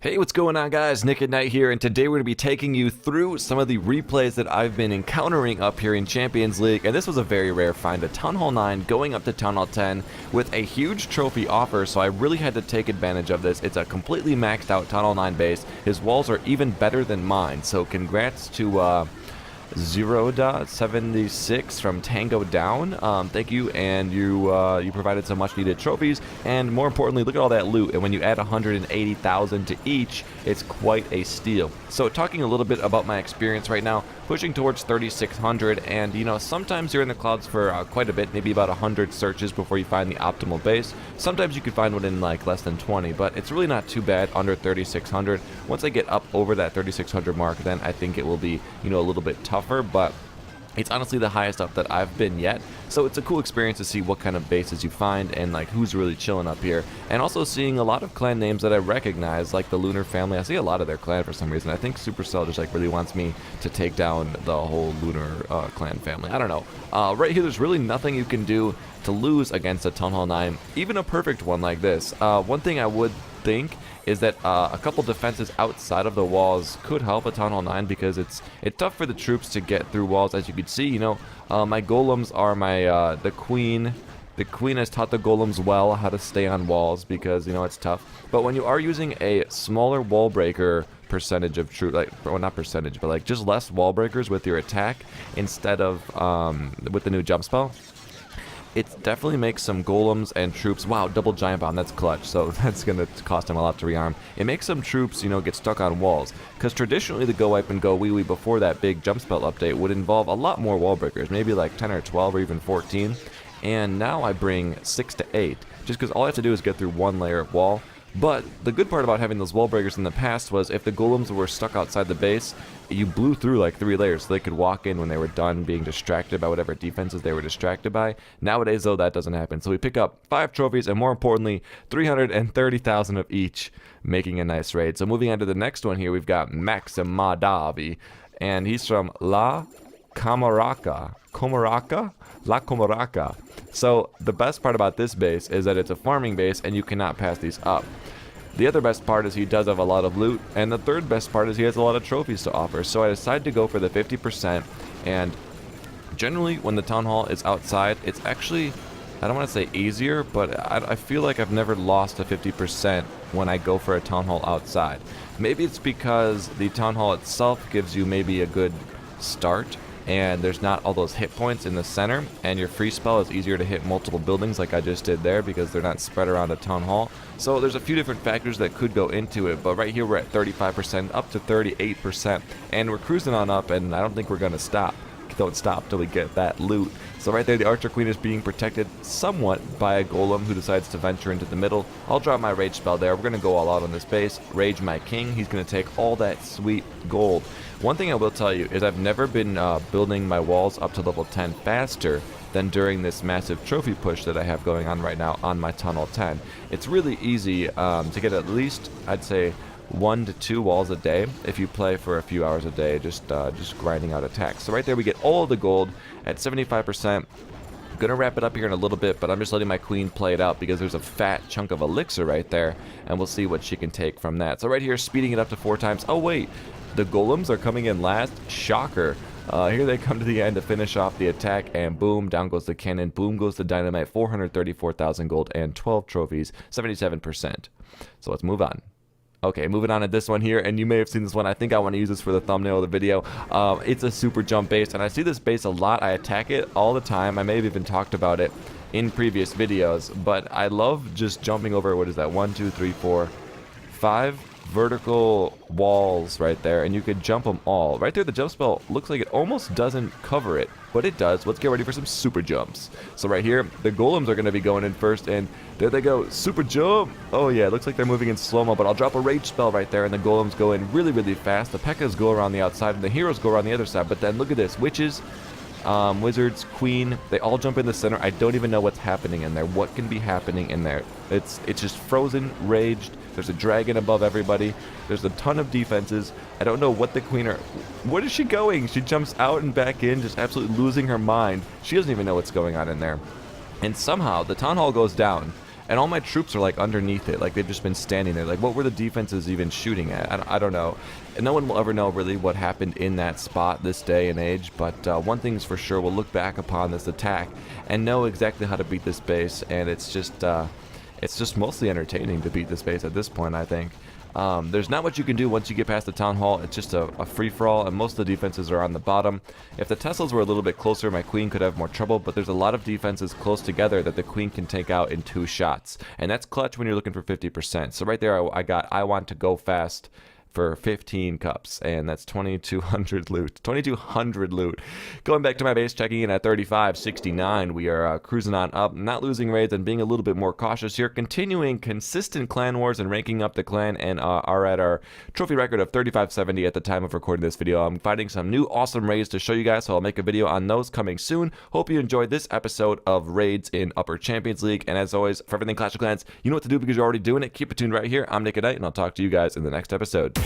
Hey, what's going on, guys? Nick at Night here, and today we're going to be taking you through some of the replays that I've been encountering up here in Champions League. And this was a very rare find, a Town Hall 9 going up to Town Hall 10 with a huge trophy offer, so I really had to take advantage of this. It's a completely maxed out Town Hall 9 base. His walls are even better than mine, so congrats to 0.76 from Tango Down. Thank you, and you provided some much needed trophies, and more importantly, look at all that loot. And when you add 180,000 to each, it's quite a steal. So talking a little bit about my experience right now, pushing towards 3,600, and you know, sometimes you're in the clouds for quite a bit, maybe about 100 searches before you find the optimal base. Sometimes you could find one in like less than 20, but it's really not too bad under 3,600. Once I get up over that 3,600 mark, then I think it will be, you know, a little bit tougher, but it's honestly the highest up that I've been yet. So it's a cool experience to see what kind of bases you find and like who's really chilling up here. And also seeing a lot of clan names that I recognize, like the Lunar family. I see a lot of their clan for some reason. I think Supercell just like really wants me to take down the whole Lunar clan family. I don't know. Right here, there's really nothing you can do to lose against a Town Hall 9, even a perfect one like this. One thing I would think is that a couple defenses outside of the walls could help a Town Hall 9, because it's tough for the troops to get through walls. As you can see, you know, my golems are my the queen. The queen has taught the golems well how to stay on walls, because you know it's tough. But when you are using a smaller wall breaker percentage of troop, like, well, not percentage, but like just less wall breakers with your attack instead of with the new jump spell, it definitely makes some golems and troops. Wow, double giant bomb, that's clutch, so that's gonna cost him a lot to rearm. It makes some troops, you know, get stuck on walls, because traditionally the go wipe and go wee wee before that big jump spell update would involve a lot more wall breakers, maybe like 10 or 12 or even 14, and now I bring 6 to 8, just because all I have to do is get through one layer of wall. But the good part about having those wall breakers in the past was if the golems were stuck outside the base, you blew through like 3 layers, so they could walk in when they were done being distracted by whatever defenses they were distracted by. Nowadays, though, that doesn't happen. So we pick up 5 trophies, and more importantly, 330,000 of each, making a nice raid. So moving on to the next one here, we've got Maximadavi, and he's from La Comarca. La Comarca. So the best part about this base is that it's a farming base and you cannot pass these up. The other best part is he does have a lot of loot, and the third best part is he has a lot of trophies to offer. So I decided to go for the 50%, and generally when the Town Hall is outside, it's actually, I don't want to say easier, but I feel like I've never lost a 50% when I go for a Town Hall outside. Maybe it's because the Town Hall itself gives you maybe a good start, and there's not all those hit points in the center, and your free spell is easier to hit multiple buildings like I just did there, because they're not spread around a Town Hall. So there's a few different factors that could go into it, but right here we're at 35%, up to 38%, and we're cruising on up, and I don't think we're going to stop. Don't stop till we get that loot. So right there, the Archer Queen is being protected somewhat by a Golem who decides to venture into the middle. I'll drop my Rage spell there. We're going to go all out on this base. Rage my king. He's going to take all that sweet gold. One thing I will tell you is I've never been building my walls up to level 10 faster than during this massive trophy push that I have going on right now on my Tunnel 10. It's really easy to get at least, I'd say, 1 to 2 walls a day if you play for a few hours a day, just grinding out attacks. So right there we get all of the gold at 75%. Gonna wrap it up here in a little bit, but I'm just letting my queen play it out because there's a fat chunk of elixir right there, and we'll see what she can take from that. So right here, speeding it up to 4 times. Oh wait, the golems are coming in last. Shocker. Here they come to the end to finish off the attack, and boom, down goes the cannon, boom goes the dynamite, 434,000 gold and 12 trophies, 77%. So let's move on. Okay, moving on to this one here, and you may have seen this one. I think I want to use this for the thumbnail of the video. It's a super jump base, and I see this base a lot. I attack it all the time. I may have even talked about it in previous videos, but I love just jumping over, what is that, 1, 2, 3, 4, 5 vertical walls right there, and you could jump them all. Right there, the jump spell looks like it almost doesn't cover it, but it does. Let's get ready for some super jumps. So right here, the golems are going to be going in first, and there they go, super jump. Oh yeah, it looks like they're moving in slow-mo, but I'll drop a rage spell right there, and the golems go in really, really fast. The P.E.K.K.A.s go around the outside, and the heroes go around the other side, but then look at this, witches, wizards, queen, they all jump in the center. I don't even know what's happening in there. What can be happening in there? It's just frozen, raged. There's a dragon above everybody. There's a ton of defenses. I don't know what the queen are. Where is she going? She jumps out and back in, just absolutely losing her mind. She doesn't even know what's going on in there. And somehow the town hall goes down. and all my troops are like underneath it, like they've just been standing there. Like, what were the defenses even shooting at? I don't know. And no one will ever know really what happened in that spot this day and age, but one thing's for sure, we'll look back upon this attack and know exactly how to beat this base, and it's just mostly entertaining to beat this base at this point, I think. There's not much you can do once you get past the town hall. It's just a free-for-all, and most of the defenses are on the bottom. If the Teslas were a little bit closer, my queen could have more trouble, but there's a lot of defenses close together that the queen can take out in 2 shots, and that's clutch when you're looking for 50%. So right there, I got I want to go fast for 15 cups, and that's 2200 loot. 2200 loot. Going back to my base, checking in at 3569. We are cruising on up, not losing raids and being a little bit more cautious here, continuing consistent clan wars and ranking up the clan, and are at our trophy record of 3570 at the time of recording this video. I'm finding some new awesome raids to show you guys, so I'll make a video on those coming soon. Hope you enjoyed this episode of Raids in Upper Champions League, and as always, for everything Clash of Clans, you know what to do because you're already doing it. Keep it tuned right here. I'm Nick and I'll talk to you guys in the next episode.